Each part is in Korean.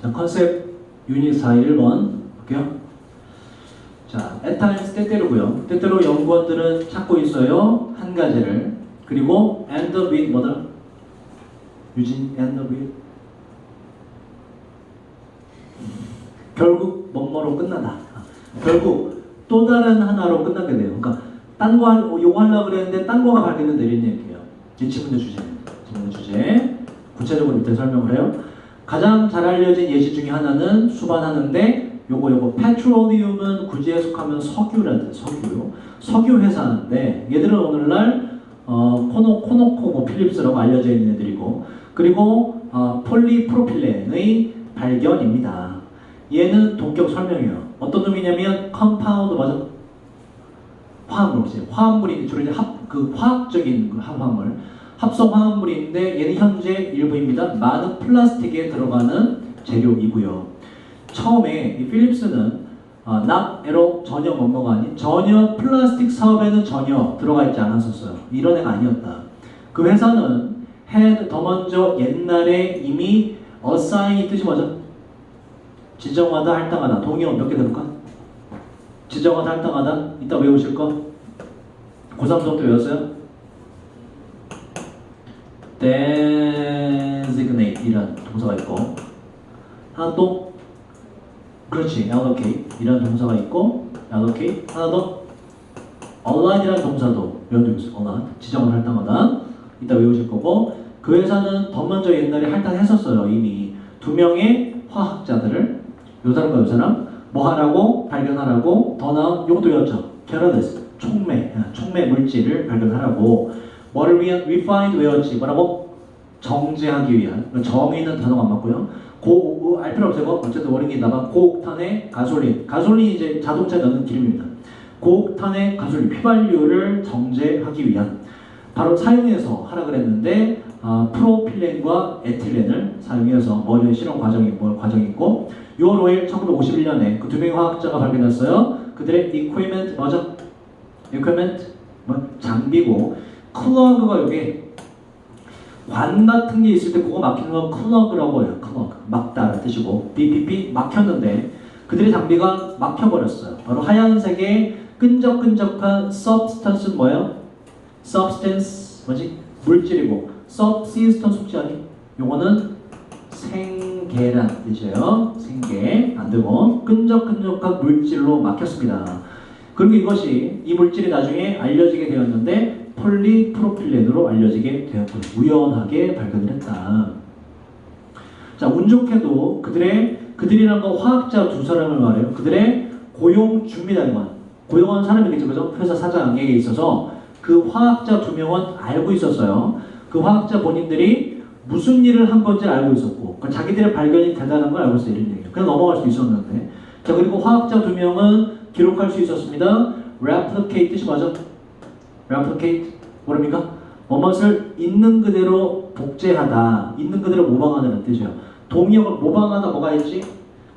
자, 컨셉 유닛 4 1번 볼게요. 자, at times 때때로고요. 때때로 연구원들은 찾고 있어요. 한 가지를. 그리고 end up with 뭐더라? 유진 end up with 결국 뭐뭐로 끝나다. 결국 또 다른 하나로 끝나게 돼요. 그러니까 딴 거 요거 하려고 그랬는데 딴 거가 발견된다 이런 얘기예요. 이 지문의 주제입니다. 지문의 주제. 구체적으로 밑에 설명을 해요. 가장 잘 알려진 예시 중에 하나는 수반하는데 요거 페트롤리움은 굳이 해석하면 석유라든 석유 회사인데 얘들은 오늘날 코노코 필립스라고 알려져 있는 애들이고 그리고 폴리프로필렌의 발견입니다. 얘는 동격 설명이에요. 어떤 놈이냐면 컴파운드 맞아? 화합물이지. 화합물이 주로 이제 화학적인 화합물. 합성 화합물인데 얘는 현재 일부입니다. 많은 플라스틱에 들어가는 재료이고요. 처음에 이 필립스는 not 전혀 뭐뭐가 아닌 전혀 플라스틱 사업에는 전혀 들어가 있지 않았었어요. 이런 애가 아니었다. 그 회사는 had 더 먼저 옛날에 이미 assign 뜻이 뭐죠? 지정하다, 할당하다. 동의어 몇 개 들을까? 지정하다, 할당하다. 이따 외우실 거? 고3 수업 때 외웠어요? designate 이란 동사가 있고 하나 또 그렇지 allocate 이란 동사가 있고 allocate 하나 더 align 이란 동사도 외운 적 있어. align 지정을 할당하다. 이따 외우실 거고 그 회사는 더 먼저 옛날에 할당했었어요. 이미 두 명의 화학자들을 요 사람과 요 사람 뭐 하라고 발견하라고 더 나은 요것도 외웠죠. catalyst 촉매 물질을 발견하라고 뭐를 위한 refined 외웠지. 뭐라고? 정제하기 위한. 정의는 단어가 안 맞고요. 알 필요 없어요. 어쨌든 워딩에다가 고옥탄의 가솔린 이제 자동차에 넣는 기름입니다. 고옥탄의 가솔린 휘발유를 정제하기 위한 바로 사용해서 하라 그랬는데 프로필렌과 에틸렌을 사용해서 머리의 실험 과정이 있고 6월 5일 1951년에 그 두 명의 화학자가 발견했어요. 그들의 equipment 뭐죠? equipment 장비고 클러그가 여기 관 같은 게 있을 때 그거 막히는 건 클러그라고 해요. 클러그 막다라는 뜻이고 BPP 막혔는데 그들의 장비가 막혀버렸어요. 바로 하얀색의 끈적끈적한 substance는 뭐예요? substance 뭐지? 물질이고 subsistence 속지 아니? 요거는 생계란 뜻이에요. 생계 안 되고 끈적끈적한 물질로 막혔습니다. 그리고 이 물질이 나중에 알려지게 되었는데 폴리프로필렌으로 알려지게 되었고 우연하게 발견을 했다. 자, 운 좋게도 그들이란 건 화학자 두 사람을 말해요. 그들의 고용주입니다. 고용한 사람이겠죠, 그죠? 회사 사장에게 있어서 그 화학자 두 명은 알고 있었어요. 그 화학자 본인들이 무슨 일을 한 건지 알고 있었고 자기들의 발견이 대단한 걸 알고 있어요. 이런 얘기예요. 그냥 넘어갈 수 있었는데 자 그리고 화학자 두 명은 기록할 수 있었습니다. replicate 뜻이 맞아? replicate 뭐랍니까? 뭐뭇을 있는 그대로 복제하다, 있는 그대로 모방하다는 뜻이에요. 동의어가 모방하다 뭐가 있지?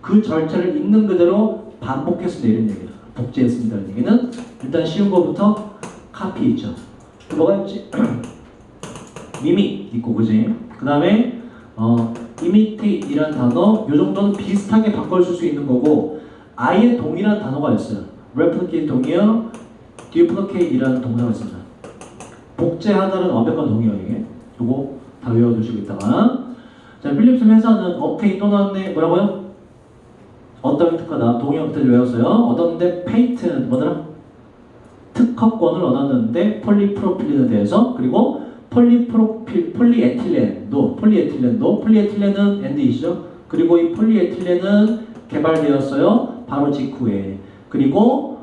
그 절차를 있는 그대로 반복했습니다. 이런 얘기예요. 복제했습니다. 이런 얘기는 일단 쉬운 거부터 카피 있죠. 뭐가 있지? 미미 있고 그지? 그 다음에 imitate 이란 단어 요 정도는 비슷하게 바꿔 쓸 수 있는 거고 아예 동일한 단어가 있어요. replicate 동의어, duplicate 이라는 동사가 있습니다. 복제하다는 완벽한 동의어예요. 요거 다 외워두시고 있다가 자 필립스 회사는 obtain 또 나왔네. 뭐라고요? 어떤 특허다. 동의어부터 외웠어요. 얻었는데 페이튼 뭐더라? 특허권을 얻었는데 폴리프로필린에 대해서 그리고 폴리에틸렌은 ND이시죠? 그리고 이 폴리에틸렌은 개발되었어요. 바로 직후에. 그리고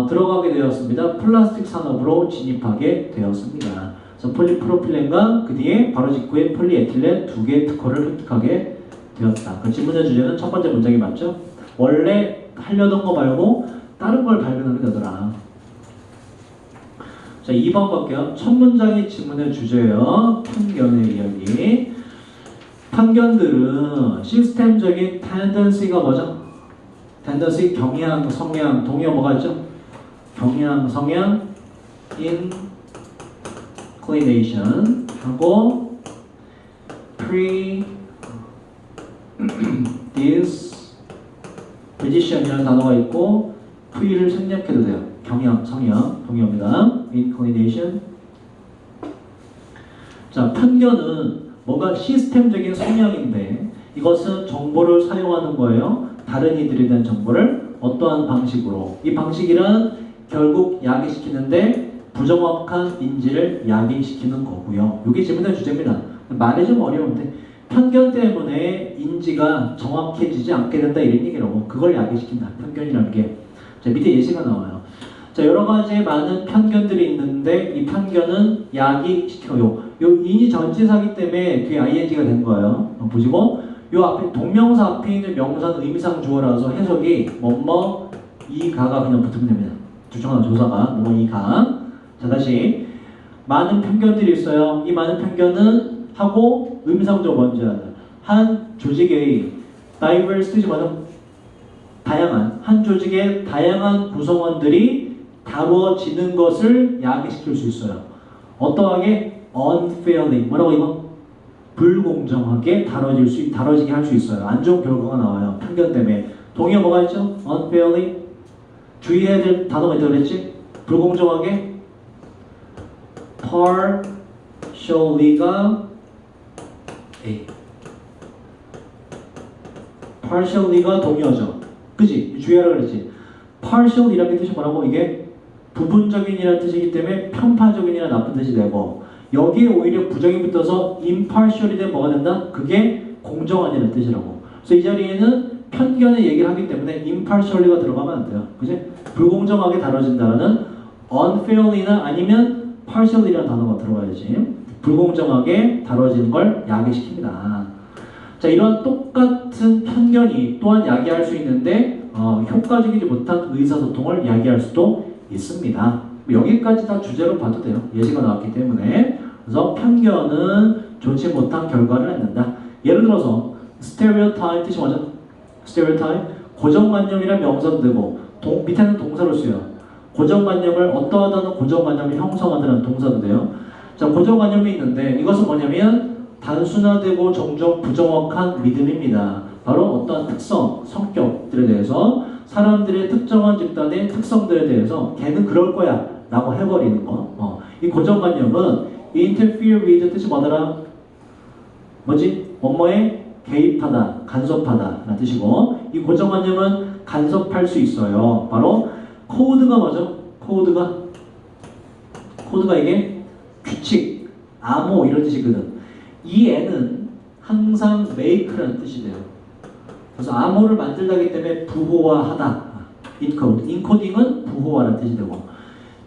들어가게 되었습니다. 플라스틱 산업으로 진입하게 되었습니다. 그래서 폴리프로필렌과 그 뒤에 바로 직후에 폴리에틸렌 두 개의 특허를 획득하게 되었다. 그 질문의 주제는 첫 번째 문장이 맞죠? 원래 하려던 거 말고 다른 걸 발견하게 되더라. 자, 2번 볼게요. 첫 문장이 질문의 주제예요. 편견의 이야기. 편견들은 시스템적인 tendency가 뭐죠? tendency, 경향, 성향, 동의어 뭐가 있죠? 경향, 성향, inclination 하고 this position이라는 단어가 있고 V를 생략해도 돼요. 경향, 성향, 동의어입니다. inclination. 자, 편견은 뭔가 시스템적인 성향인데 이것은 정보를 사용하는 거예요. 다른 이들에 대한 정보를 어떠한 방식으로. 이 방식이란 결국 야기시키는데 부정확한 인지를 야기시키는 거고요. 이게 질문의 주제입니다. 말이 좀 어려운데 편견 때문에 인지가 정확해지지 않게 된다 이런 얘기라고. 그걸 야기시킨다. 편견이라는 게. 자, 밑에 예시가 나와요. 자, 여러 가지 많은 편견들이 있는데 이 편견은 야기시켜요. 요 인이 전치사기 때문에 뒤에 ing가 된 거예요. 보시고 요 앞에 동명사 앞에 있는 명사는 의미상 주어라서 해석이 뭐뭐 이가가 그냥 붙으면 됩니다. 주청하는 조사가 뭐뭐 이가. 자, 다시 많은 편견들이 있어요. 이 많은 편견은 하고 의미상조 먼저 하는 한 조직의 diverse 뭐는 다양한 한 조직의 다양한 구성원들이 다루어지는 것을 야기시킬 수 있어요. 어떠하게? unfairly 뭐라고 이거? 불공정하게 다뤄지게 할 수 있어요. 안 좋은 결과가 나와요. 편견 때문에. 동의어 뭐가 있죠? unfairly. 주의해야 될 단어가 있다고 그랬지? 불공정하게. partially가 A. partially가 동의어죠. 그치? 주의하라 그랬지? partial이라는 뜻이 뭐라고? 이게 부분적인이라는 뜻이기 때문에 편파적인이라는 나쁜 뜻이 되고 여기에 오히려 부정이 붙어서 impartial이 되면 뭐가 된다? 그게 공정한이라는 뜻이라고. 그래서 이 자리에는 편견의 얘기를 하기 때문에 impartially가 들어가면 안 돼요. 그치? 불공정하게 다뤄진다는 unfairly나 아니면 partially라는 단어가 들어가야지. 불공정하게 다뤄지는 걸 야기시킵니다. 자, 이런 똑같은 편견이 또한 야기할 수 있는데 효과적이지 못한 의사소통을 야기할 수도 있습니다. 여기까지 다 주제로 봐도 돼요. 예시가 나왔기 때문에. 그래서 편견은 좋지 못한 결과를 낳는다. 예를 들어서 stereotype 뜻이 뭐죠? stereotype 고정관념이란 명사도 되고 밑에는 동사로 쓰여요. 고정관념을 어떠하다는 고정관념을 형성하다는 동사도 돼요. 자, 고정관념이 있는데 이것은 뭐냐면 단순화되고 종종 부정확한 믿음입니다. 바로 어떠한 특성, 성격들에 대해서 사람들의 특정한 집단의 특성들에 대해서 걔는 그럴 거야 라고 해버리는 거. 이 고정관념은 interfere with 뜻이 뭐더라? 뭐지? 뭐뭐에 개입하다, 간섭하다 라는 뜻이고 이 고정관념은 간섭할 수 있어요. 바로 코드가 뭐죠? 코드가 이게 규칙, 암호 이런 뜻이거든. 이 N은 항상 make라는 뜻이 돼요. 그래서 암호를 만들다기 때문에 부호화하다. 인코딩은 부호화라는 뜻이 되고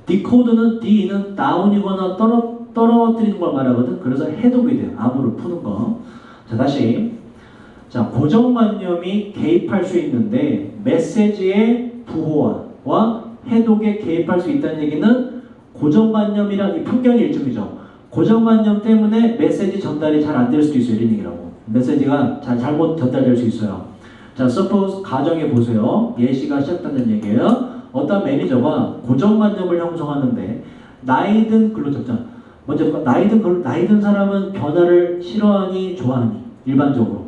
디코드는 D는 다운이거나 떨어뜨리는 걸 말하거든. 그래서 해독이 돼요. 암호를 푸는 거. 자, 다시. 자, 고정관념이 개입할 수 있는데 메시지의 부호화와 해독에 개입할 수 있다는 얘기는 고정관념이란 이 편견이 일종이죠. 고정관념 때문에 메시지 전달이 잘 안 될 수도 있어요. 이런 얘기라고. 메시지가 잘못 전달될 수 있어요. 자, suppose 가정해 보세요. 예시가 시작된다는 얘기예요. 어떤 매니저가 고정관념을 형성하는데 나이든 근로적자 먼저 나이든 사람은 변화를 싫어하니 좋아하니 일반적으로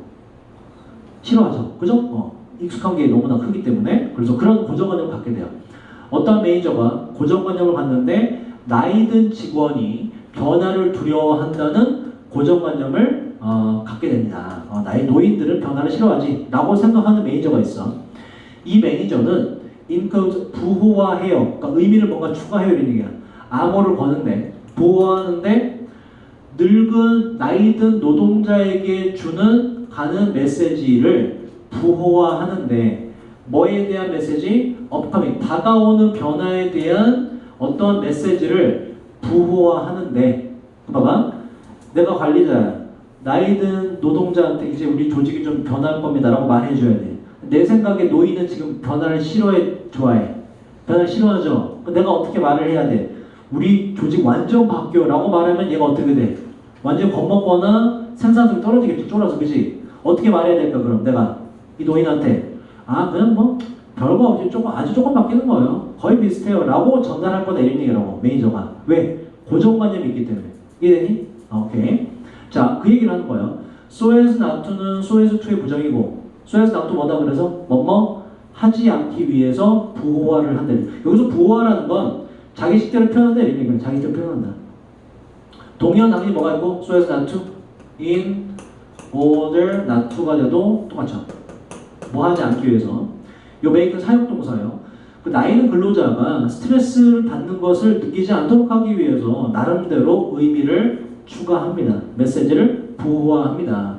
싫어하죠. 그죠? 익숙한 게 너무나 크기 때문에 그래서 그런 고정관념을 갖게 돼요. 어떤 매니저가 고정관념을 갖는데 나이든 직원이 변화를 두려워한다는 고정관념을 갖게 됩니다. 나의 노인들은 변화를 싫어하지 라고 생각하는 매니저가 있어. 이 매니저는 부호화해요. 그러니까 의미를 뭔가 추가해요 이런 얘기야. 암호를 거는데 부호화하는데 늙은 나이든 노동자에게 가는 메시지를 부호화하는데 뭐에 대한 메시지? 업커밍 다가오는 변화에 대한 어떤 메시지를 부호화하는데 봐봐. 내가 관리자야. 나이든 노동자한테 이제 우리 조직이 좀 변할 겁니다 라고 말해줘야 돼. 내 생각에 노인은 지금 변화를 싫어해, 좋아해. 변화를 싫어하죠. 내가 어떻게 말을 해야 돼? 우리 조직 완전 바뀌어 라고 말하면 얘가 어떻게 돼? 완전 겁먹거나 생산성이 떨어지겠지. 쫄아서. 그치? 어떻게 말해야 될까 그럼 내가 이 노인한테 그냥 뭐 별거 없이 아주 조금 바뀌는 거예요. 거의 비슷해요 라고 전달할 거다 이런 얘기라고 매니저가. 왜? 고정관념이 있기 때문에. 이해되니? 오케이. 자, 그 얘기를 하는 거예요. so as not to는 so as to의 부정이고 so as not to 뭐다 그래서 뭐뭐 하지 않기 위해서 부호화를 한다. 여기서 부호화라는 건 자기 식대로 표현한다 이런 얘기는 자기 식대로 표현한다. 동의어는 당연히 뭐가 있고 so as not to in order not to가 돼도 똑같죠. 뭐 하지 않기 위해서. 요 make는 사용동사예요. 그 나이는 근로자가 스트레스를 받는 것을 느끼지 않도록 하기 위해서 나름대로 의미를 추가합니다. 메시지를 부호화합니다.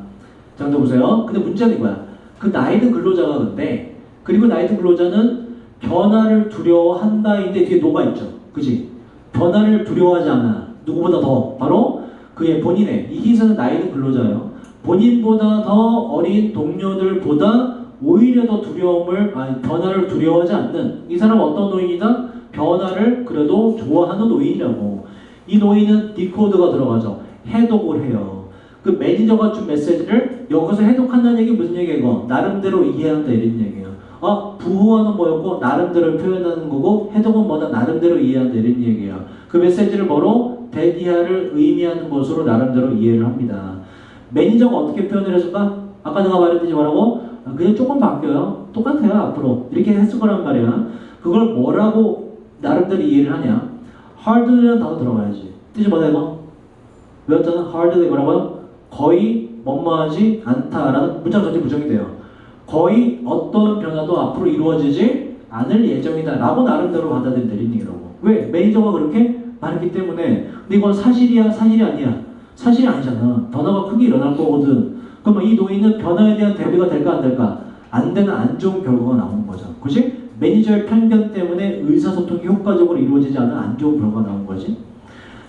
자, 근데 보세요. 근데 문제는 이거야. 그 나이든 근로자가 근데 그리고 나이든 근로자는 변화를 두려워한다인데 뒤에 노가 있죠. 그지? 변화를 두려워하지 않아. 누구보다 더. 바로 그의 본인의 이 희생은 나이든 근로자예요. 본인보다 더 어린 동료들보다 오히려 더 변화를 두려워하지 않는 이 사람은 어떤 노인이다? 변화를 그래도 좋아하는 노인이라고. 이 노인은 디코드가 들어가죠. 해독을 해요. 그 매니저가 준 메시지를 여기서 해독한다는 얘기 무슨 얘기예요? 나름대로 이해한다 이런 얘기예요. 부호화는 뭐였고 나름대로 표현하는 거고 해독은 뭐다 나름대로 이해한다 이런 얘기예요. 그 메시지를 뭐로? 대디아를 의미하는 것으로 나름대로 이해를 합니다. 매니저가 어떻게 표현을 해줄까? 아까 내가 말했듯이 뭐라고? 그냥 조금 바뀌어요. 똑같아요 앞으로. 이렇게 했을 거란 말이야. 그걸 뭐라고 나름대로 이해를 하냐? hard라는 단어 들어가야지. 뜻이 뭐다 이거? 외웠잖아. hardly 뭐라고요? 거의 뭐뭐하지 않다라는 문장 전체 부정이 돼요. 거의 어떤 변화도 앞으로 이루어지지 않을 예정이다 라고 나름대로 받아들인 얘기라고. 왜? 매니저가 그렇게 말했기 때문에. 근데 이건 사실이야? 사실이 아니야? 사실이 아니잖아. 변화가 크게 일어날 거거든. 그러면 이 노인은 변화에 대한 대비가 될까 안 될까? 안 되는 안 좋은 결과가 나오는 거죠. 그치? 매니저의 편견 때문에 의사소통이 효과적으로 이루어지지 않은 안 좋은 결과가 나온 거지.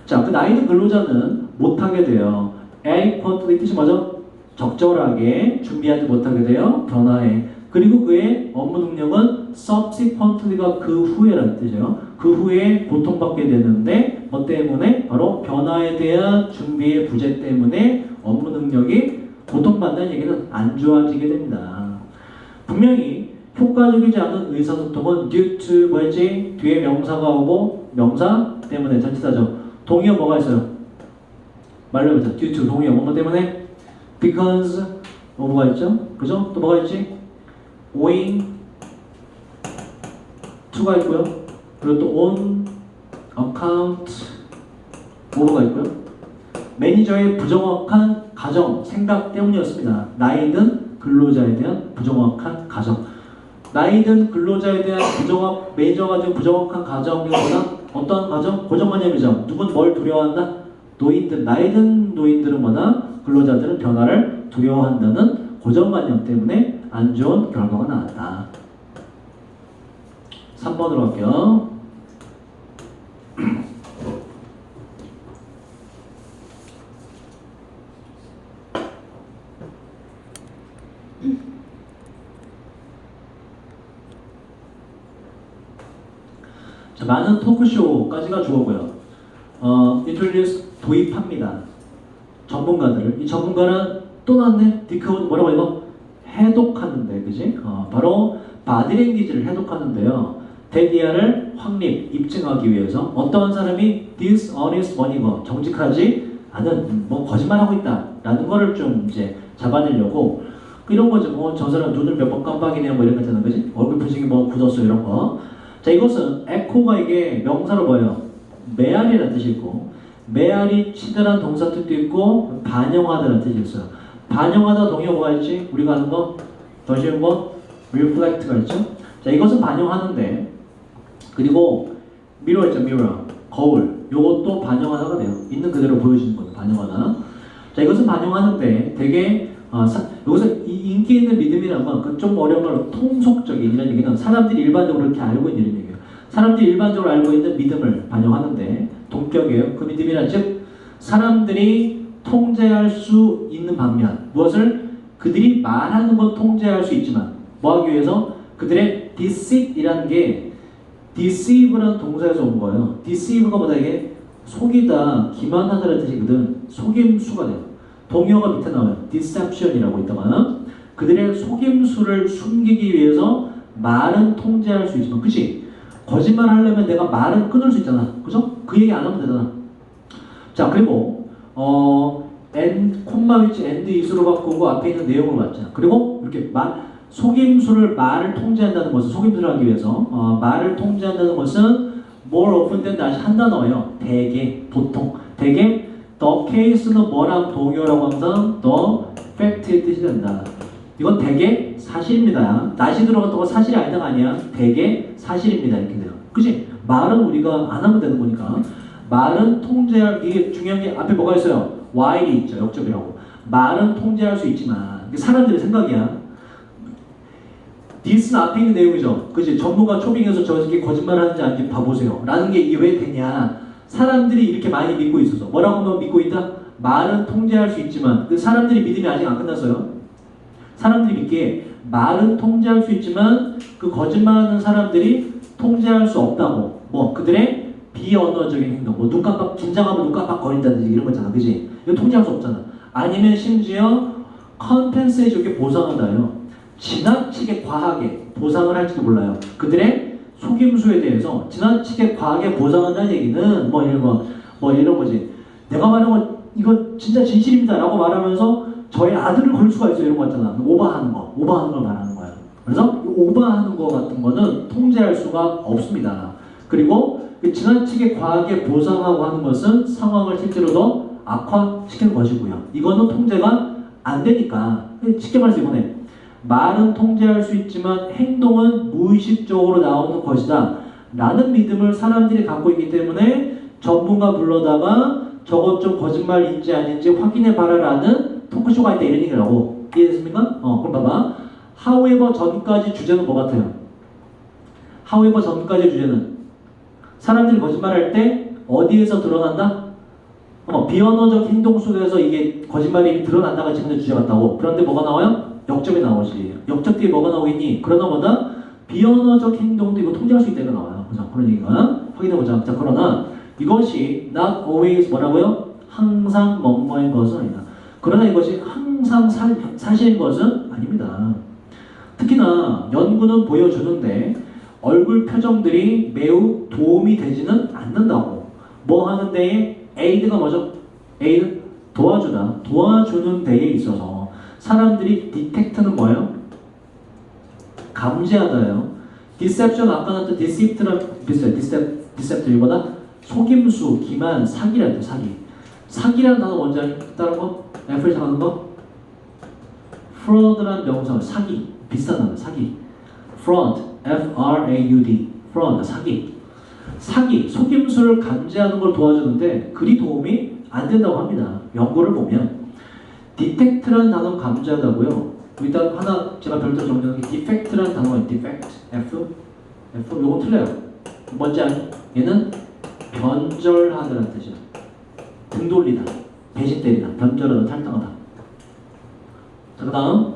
자, 그 나이든 근로자는 못하게 돼요. adequately 뜻이 뭐죠? 적절하게 준비하지 못하게 돼요. 변화에. 그리고 그의 업무 능력은 subsequently가 그 후에라는 뜻이에요. 그 후에 고통받게 되는데 뭐 때문에? 바로 변화에 대한 준비의 부재 때문에 업무 능력이 고통받는 얘기는 안 좋아지게 됩니다. 분명히 효과적이지 않은 의사소통은 due to 뭐였지? 뒤에 명사가 오고 명사 때문에 전치사죠. 동의어 뭐가 있어요? 말로 해보자. due to 동의어 뭐뭐 때문에? because 뭐가 있죠? 그죠? 또 뭐가 있지? owing to가 있고요. 그리고 또 on account 뭐가 있고요. 매니저의 부정확한 가정, 생각 때문이었습니다. 나이든 근로자에 대한 부정확한 가정. 나이든 근로자에 대한 매니저가 준 부정확한 가정이보다 어떤 가정? 고정관념이죠. 누군 뭘 두려워한다? 노인들, 나이든 노인들은 뭐다? 근로자들은 변화를 두려워한다는 고정관념 때문에 안 좋은 결과가 나왔다. 3번으로 갈게요. 자, 많은 토크쇼까지가 주어고요. introduce 도입합니다. 전문가들을. 이 전문가는 또 나왔네. 디코드 뭐라고 이거? 해독하는데, 그지? 바로 바디랭귀지를 해독하는데요. 대디아를 확립, 입증하기 위해서 어떠한 사람이 dishonest money가 정직하지 않은 뭐 거짓말하고 있다라는 거를 좀 이제 잡아내려고 이런 거죠. 뭐 저 사람 눈을 몇 번 깜빡이네요. 뭐 이런 거 있잖아, 그지? 얼굴 표정이 뭐 굳었어 이런 거. 자, 이것은 echo가 이게 명사로 뭐예요? 메아리라는 뜻이 있고 메아리 치다라는 동사 뜻도 있고 반영하다라는 뜻이 있어요. 반영하다 동의어 뭐가 있지? 우리가 하는 거 더 쉬운 거 reflect가 있죠. 자, 이것은 반영하는데 그리고 mirror 있죠. mirror 거울 요것도 반영하다가 돼요. 있는 그대로 보여주는 거예요. 반영하다. 자, 이것은 반영하는데 되게 여기서 인기 있는 믿음이란 건 좀 어려운 걸 통속적인 이런 얘기는 사람들이 일반적으로 그렇게 알고 있는 이런 얘기예요. 사람들이 일반적으로 알고 있는 믿음을 반영하는데 동격이에요. 그 믿음이란 즉 사람들이 통제할 수 있는 반면 무엇을? 그들이 말하는 건 통제할 수 있지만 뭐 하기 위해서? 그들의 deceit이라는 게 deceive라는 동사에서 온 거예요. deceive가 뭐다 이게 속이다, 기만하다라는 뜻이거든. 속임수가 돼요. 동의어가 밑에 나와요. deception이라고 있다가 그들의 속임수를 숨기기 위해서 말은 통제할 수 있지만 그치? 거짓말 하려면 내가 말은 끊을 수 있잖아. 그죠? 그 얘기 안 하면 되잖아. 자, 그리고 and 콤마 위치 and is로 바꾸고 앞에 있는 내용을 봤잖아. 그리고 이렇게 속임수를 말을 통제한다는 것은 속임수를 하기 위해서 말을 통제한다는 것은 more often than 다시 한 단어예요. 대개, 보통. 대개 the case는 뭐랑 동요라고 항상 the fact의 뜻이 된다. 이건 대개 사실입니다. 다시 들어갔던 건 사실이 아니다가 아니야. 대개 사실입니다. 이렇게 돼요. 그치? 말은 우리가 안 하면 되는 거니까. 말은 통제할, 이게 중요한 게 앞에 뭐가 있어요? while이 있죠. 역접이라고. 말은 통제할 수 있지만 이게 사람들의 생각이야. this는 앞에 있는 내용이죠. 그치? 전문가 초빙해서 저렇게 거짓말 하는지 아닌지 봐보세요. 라는 게 이게 왜 되냐. 사람들이 이렇게 많이 믿고 있어서. 뭐라고 믿고 있다? 말은 통제할 수 있지만 그 사람들이 믿음이 아직 안 끝났어요. 사람들이 믿기에 말은 통제할 수 있지만 그 거짓말하는 사람들이 통제할 수 없다고. 뭐 그들의 비언어적인 행동, 뭐 눈 깜빡 긴장하면 눈 깜빡거린다든지 이런 거잖아, 그지? 이거 통제할 수 없잖아. 아니면 심지어 컴펜세이션게 보상한다요. 지나치게 과하게 보상을 할지도 몰라요. 그들의 속임수에 대해서 지나치게 과하게 보상한다는 얘기는 뭐 이런 거지. 내가 말한 건 이거 진짜 진실입니다라고 말하면서 저의 아들을 걸 수가 있어요. 이런 거 있잖아. 오버하는 걸 말하는 거야. 그래서 오버하는 거 같은 거는 통제할 수가 없습니다. 그리고 지나치게 과하게 보상하고 하는 것은 상황을 실제로 더 악화시키는 것이고요. 이거는 통제가 안 되니까. 쉽게 말해서 이번에 말은 통제할 수 있지만 행동은 무의식적으로 나오는 것이다 라는 믿음을 사람들이 갖고 있기 때문에 전문가 불러다가 저것 좀 거짓말인지 아닌지 확인해 봐라라는 토크쇼가 있다 이런 얘기라고. 이해됐습니까? 그럼 봐봐. however 전까지 주제는 뭐 같아요? however 전까지 주제는 사람들이 거짓말할 때 어디에서 드러난다? 비언어적 행동 속에서 이게 거짓말이 드러난다가 지금의 주제 같다고. 그런데 뭐가 나와요? 역접이 나오지. 역접 뒤에 뭐가 나오겠니? 그러나 보다 비언어적 행동도 이거 통제할 수 있다 이거 나와요. 자, 그런 얘기가 확인해보자. 자, 그러나 이것이 not always 뭐라고요? 항상 뭐뭐인 것은 아니다. 그러나 이것이 항상 사실인 것은 아닙니다. 특히나 연구는 보여주는데 얼굴 표정들이 매우 도움이 되지는 않는다고. 뭐 하는 데에 aid가 뭐죠? aid 도와주다. 도와주는 데에 있어서 사람들이 detect는 뭐예요? 감지하다예요. deception 아까 나왔던 deceit랑 비슷해요. deception 이거보다 속임수, 기만, 사기라 했죠. 사기라는 단어 뭔지 알죠? 다른 거? F를 정하는 거? fraud라는 명사, 사기. 비슷한 단어, 사기. fraud, F-R-A-U-D. fraud, 사기, 속임수를 감지하는 걸 도와주는데 그리 도움이 안 된다고 합니다. 연구를 보면 detect라는 단어는 감지하다고요. 일단 하나 제가 별도로 정리하는 게 defect라는 단어가 있어요. defect, F, 요거 틀려요. 뭔지 아니? 얘는 변절하다라는 뜻이야. 등 돌리다, 배신 때리다, 변절하다, 탈당하다. 자, 그 다음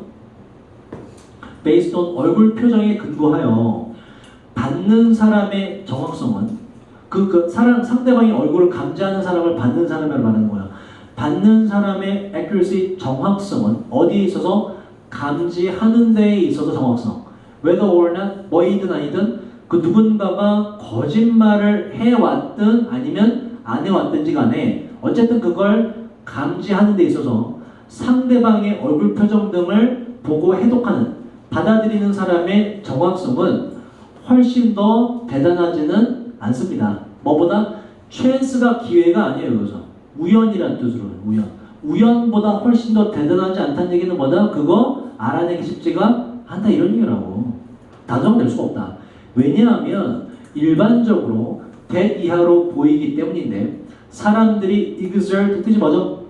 based on 얼굴 표정에 근거하여 받는 사람의 정확성은 상대방의 얼굴을 감지하는 사람을 받는 사람이라고 말하는 거야. 받는 사람의 accuracy, 정확성은 어디에 있어서? 감지하는 데에 있어서 정확성. whether or not 뭐이든 아니든 그 누군가가 거짓말을 해왔든 아니면 안 해왔든지 간에 어쨌든 그걸 감지하는 데 있어서 상대방의 얼굴 표정 등을 보고 해독하는, 받아들이는 사람의 정확성은 훨씬 더 대단하지는 않습니다. 뭐보다? chance가 기회가 아니에요. 여기서 우연이라는 뜻으로 우연보다 훨씬 더 대단하지 않다는 얘기는 뭐다? 그거 알아내기 쉽지가 않다 이런 얘기라고. 단정될 수가 없다. 왜냐하면 일반적으로 that 이하로 보이기 때문인데 사람들이 exert 뜻이 뭐죠?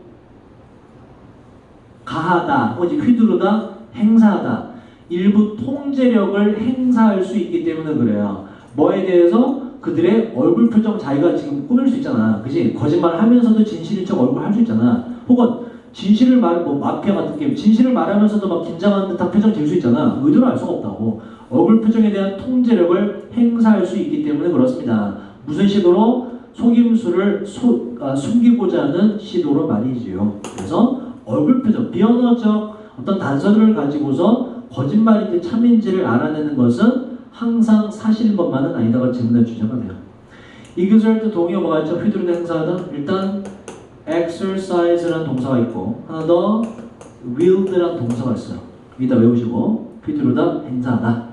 가하다, 휘두르다, 행사하다. 일부 통제력을 행사할 수 있기 때문에 그래요. 뭐에 대해서? 그들의 얼굴 표정 자기가 지금 꾸밀 수 있잖아. 그지? 거짓말 하면서도 진실인 척 얼굴 할 수 있잖아. 혹은 진실을 마피아 같은 게임, 진실을 말하면서도 막 긴장하는 듯한 표정 지을 수 있잖아. 의도를 알 수가 없다고. 얼굴 표정에 대한 통제력을 행사할 수 있기 때문에 그렇습니다. 무슨 시도로? 속임수를 숨기고자 하는 시도로 말이지요. 그래서 얼굴 표정, 비언어적 어떤 단서를 가지고서 거짓말인지 참인지를 알아내는 것은 항상 사실인 것만은 아니다가 질문의 주제가 돼요. exert 동의어 뭐가 있죠? 휘두르는 행사하다. 일단 exercise라는 동사가 있고 하나 더 wield라는 동사가 있어요. 이따 외우시고 휘두르다 행사하다.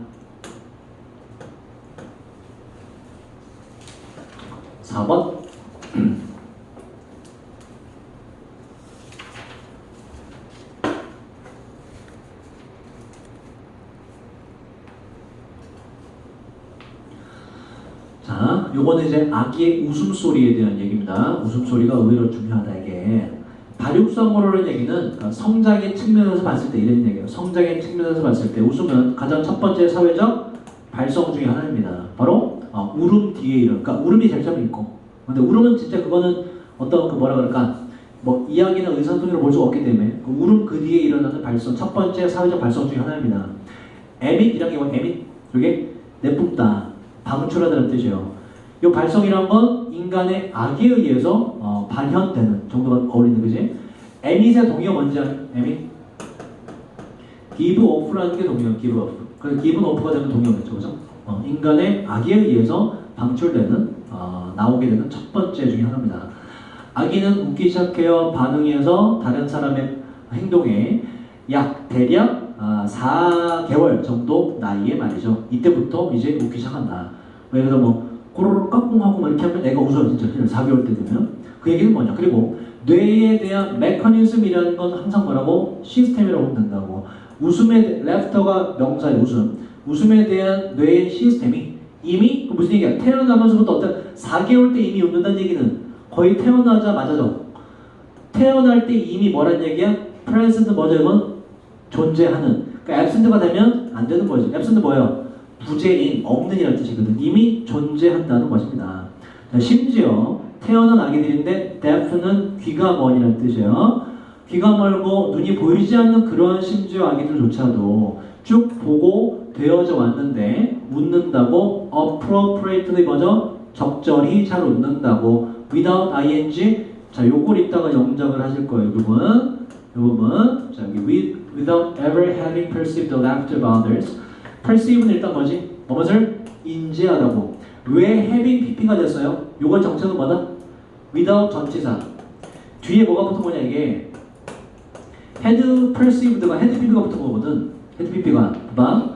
4번 자, 요거는 이제 아기의 웃음소리에 대한 얘기입니다. 웃음소리가 의외로 중요하다 이게. 발육성어라는 얘기는 성장의 측면에서 봤을 때 이런 얘기예요. 성장의 측면에서 봤을 때 웃음은 가장 첫 번째 사회적 발성 중에 하나입니다. 바로 울음 뒤에 이런, 그러니까 울음이 제일 처음에 있고, 근데 울음은 진짜 그거는 어떤 그 뭐라 그럴까, 뭐 이야기나 의사소통으로 볼 수가 없기 때문에 그 울음 그 뒤에 일어나는 발성, 첫 번째 사회적 발성 중에 하나입니다. 에밋이라는 게 뭐예요? 에밋, 이게 내뿜다, 방출하다는 뜻이에요. 이 발성이란 건 인간의 악에 의해서 발현되는 정도가 어울리는 거지. 에밋의 동의어 뭔지 알아요? 에밋? give off라는 게 동의어, give off. 그래서 give off가 되는 동의어겠죠, 그죠? 인간의 악에 의해서 방출되는, 나오게 되는 첫 번째 중에 하나입니다. 아기는 웃기 시작해요. 반응해서 다른 사람의 행동에 약 대략 4개월 정도 나이에 말이죠. 이때부터 이제 웃기 시작한다. 예를 들어 뭐 고로로 까꿍하고 막 이렇게 하면 애가 웃어요. 진짜 4개월 때 되면. 그 얘기는 뭐냐. 그리고 뇌에 대한 메커니즘이라는 건 항상 뭐라고? 시스템이라고 한다고. 웃음의 laughter가 명사의 웃음에 대한 뇌의 시스템이 이미 무슨 얘기야? 태어나면서부터 어떤 4개월 때 이미 웃는다는 얘기는 거의 태어나자마자죠. 태어날 때 이미 뭐란 얘기야? present 뭐죠? 이건 존재하는. 그러니까 absent가 되면 안 되는 거지. absent 뭐예요? 부재인, 없는이라는 뜻이거든. 이미 존재한다는 것입니다. 자, 심지어 태어난 아기들인데 deaf는 귀가 먼이라는 뜻이에요. 귀가 멀고 눈이 보이지 않는 그런 심지어 아기들조차도 쭉 보고 되어져 왔는데 웃는다고 appropriately 뭐죠? 적절히 잘 웃는다고 without ing 자 요걸 이따가 영작을 하실 거예요. 이 부분 자 여기 without ever having perceived the laughter of others perceive는 일단 뭐지? 무엇을? 인지하다고. 왜 having pp가 됐어요? 요걸 정체는 뭐다? without 전치사 뒤에 뭐가 붙은 거냐 이게 had perceived가 had pp가 붙은 거거든. had pp가 봐.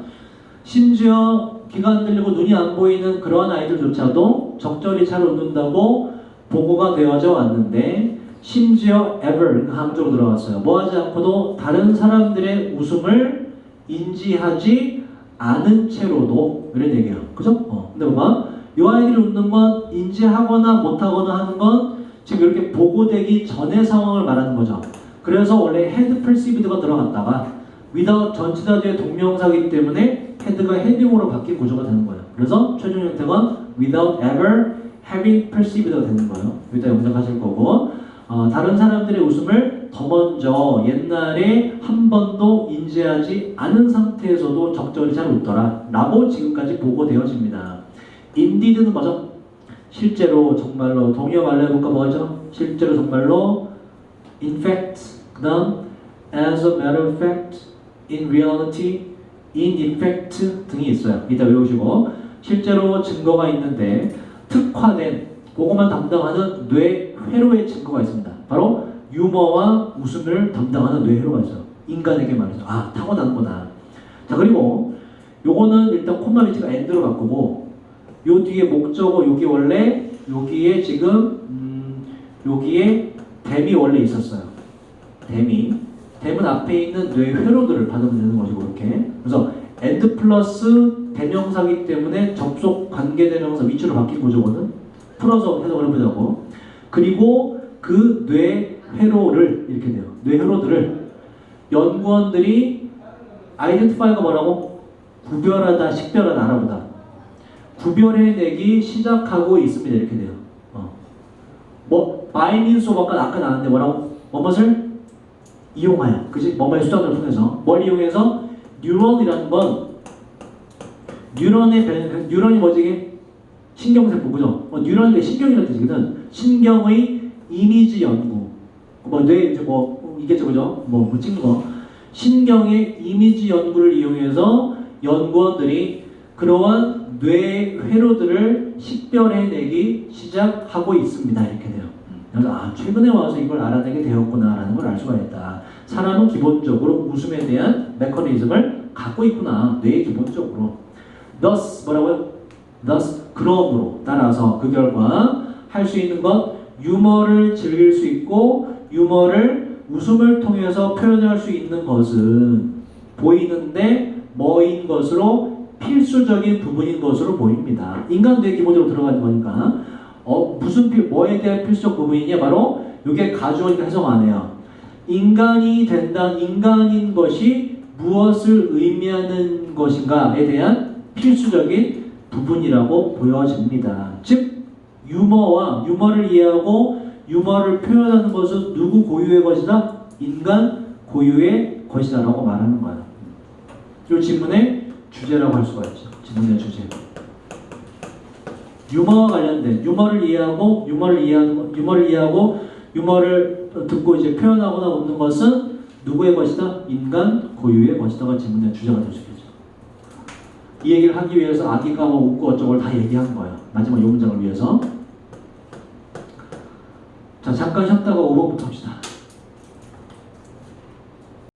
심지어 귀가 안 들리고 눈이 안 보이는 그러한 아이들조차도 적절히 잘 웃는다고 보고가 되어져 왔는데 심지어 ever 항적으로 들어갔어요. 뭐하지 않고도 다른 사람들의 웃음을 인지하지 않은 채로도 이런 얘기예요. 그죠? 근데 봐봐. 이 아이들이 웃는 건 인지하거나 못하거나 하는 건 지금 이렇게 보고되기 전의 상황을 말하는 거죠. 그래서 원래 had perceived가 들어갔다가 without 전치사 뒤에 동명사이기 때문에 had가 heading으로 바뀐 구조가 되는 거예요. 그래서 최종 형태가 without ever having perceived가 되는 거예요. 여기다 영작하실 거고 다른 사람들의 웃음을 더 먼저 옛날에 한 번도 인지하지 않은 상태에서도 적절히 잘 웃더라 라고 지금까지 보고되어집니다. indeed는 뭐죠? 실제로 정말로 동의어 말로 해볼까 뭐죠? 실제로 정말로 in fact 그 다음 as a matter of fact in reality in effect 등이 있어요. 이따 외우시고 실제로 증거가 있는데 특화된 그것만 담당하는 뇌회로의 증거가 있습니다. 바로 유머와 웃음을 담당하는 뇌회로가 있어요. 인간에게 말이죠. 타고나는 거다. 자 그리고 요거는 일단 콤마 위치가 and로 바꾸고 요 뒤에 목적어 여기 원래 여기에 지금 여기에 댐이 원래 있었어요. 댐은 앞에 있는 뇌회로들을 받으면 되는 것이고 이렇게. 그래서 and 플러스 대명사기 때문에 접속 관계 대명사 위치로 바뀐 구조거든. 풀어서 해석을 해보자고. 그리고 그 뇌회로를 이렇게 돼요. 뇌회로들을 연구원들이 아이덴티파이가 뭐라고? 구별하다, 식별하다, 알아보다. 구별해내기 시작하고 있습니다. 이렇게 돼요. by means of 아까 나왔는데 뭐라고? 뭐뭇을? 이용하여. 그치? 뭐뭐의 수단을 통해서. 뭘 이용해서? 뉴런이라는 건 뉴런이 뭐지 이게? 신경세포 그죠? 뉴런이 신경이라는 뜻이거든. 신경의 이미지 연구. 뇌 이제 이겠죠 그죠? 뭐 찍는 거. 신경의 이미지 연구를 이용해서 연구원들이 그러한 뇌 회로들을 식별해내기 시작하고 있습니다. 이렇게 돼요. 그래서 최근에 와서 이걸 알아내게 되었구나라는 걸 알 수가 있다. 사람은 기본적으로 웃음에 대한 메커니즘을 갖고 있구나. 뇌의 기본적으로. Thus 뭐라고요? Thus 그러므로 따라서 그 결과 할 수 있는 것 유머를 즐길 수 있고 유머를 웃음을 통해서 표현할 수 있는 것은 보이는데 뭐인 것으로 필수적인 부분인 것으로 보입니다. 인간 뇌 기본적으로 들어가는 거니까 뭐에 대한 필수적 부분이냐 바로 이게 가주어니까 해석 안 해요. 인간이 된다 인간인 것이 무엇을 의미하는 것인가에 대한 필수적인 부분이라고 보여집니다. 즉 유머를 이해하고 유머를 표현하는 것은 누구 고유의 것이다? 인간 고유의 것이다 라고 말하는 거야. 이 질문의 주제라고 할 수가 있죠. 질문의 주제. 유머와 관련된 유머를 이해하고 유머를 듣고 이제 표현하거나 웃는 것은 누구의 것이다? 인간 고유의 것이다가 질문의 주제가 될 수 있겠죠. 이 얘기를 하기 위해서 아기가 뭐 웃고 어쩌고 다 얘기한 거예요. 마지막 요 문장을 위해서. 자, 잠깐 쉬었다가 5번부터 합시다.